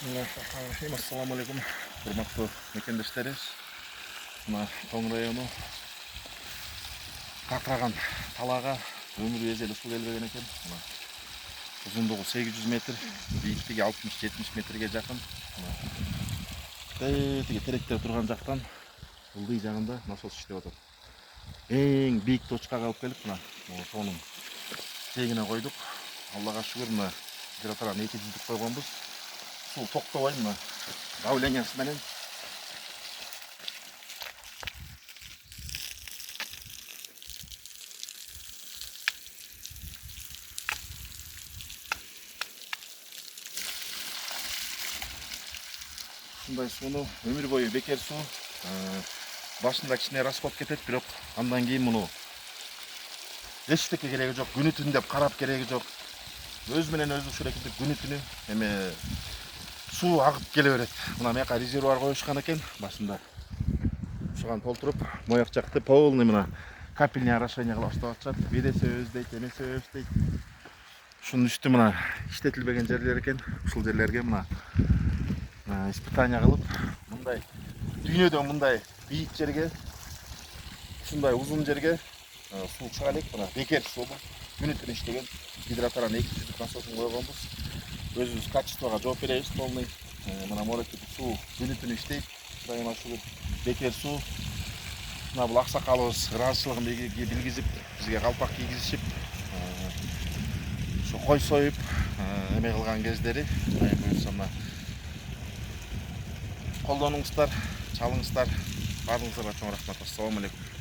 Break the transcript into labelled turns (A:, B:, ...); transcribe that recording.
A: Bismillahirrahmanirrahim. Assalamu alaikum. Hurmatlı mekendештерimiz. Мына Тоң району какыраган талаага өмүр эзели суу келбеген экен. Мына узундугу 800 метр, бийиктиги 60-70 метрге жакын. Мына тиги теректер турган жактан ылдый жагында насос иштеп атат. Эң бийик точкага алып келип, мына тоонун тегине койдук. Аллага шүгүр, мына гидротораны 200 койгонбуз. Суу токтобой, мына давлениясы менен ушундай сууну өмүр бою бекер суу. Башында кичине расход кетет, бирок андан кийин муну эчтеке кереги жок, күнү түн деп карап кереги жок. Өз менен өзү ушул эле күнү түнү эме суу агып келе берет. Мына мыяка резервуар коюшкан экен, башында ушуган толтуруп, мояк жакты полный мына капельный орошение кылып баштап атышат. Бедесебиз дейт, эмесебиз дейт. Ушунун үстү мына иштетилбеген жерлер экен. Ушул жерлерге мына испытание кылып, мындай дүйнөдө мындай бийик жерге, ушундай узун жерге суу чыга элек. Мына бекер суу бул. Күнү түнү иштеген гидроторан 200 насосын койгонбуз. Өзүбүз качествого жооп беребиз полный. Мына моректик суу күнү түнү иштейт. Кудайыма шүгүр, бекер суу. Мына бул аксакалыбыз ыраазычылыгын билгизип, бизге калпак кийгизишип, ушу кой союп, эме кылган кездери, Кудайым буйрса мына колдонуңуздар, чалыңыздар. Баарыңыздарга чоң рахмат. Ассаламу алейкум.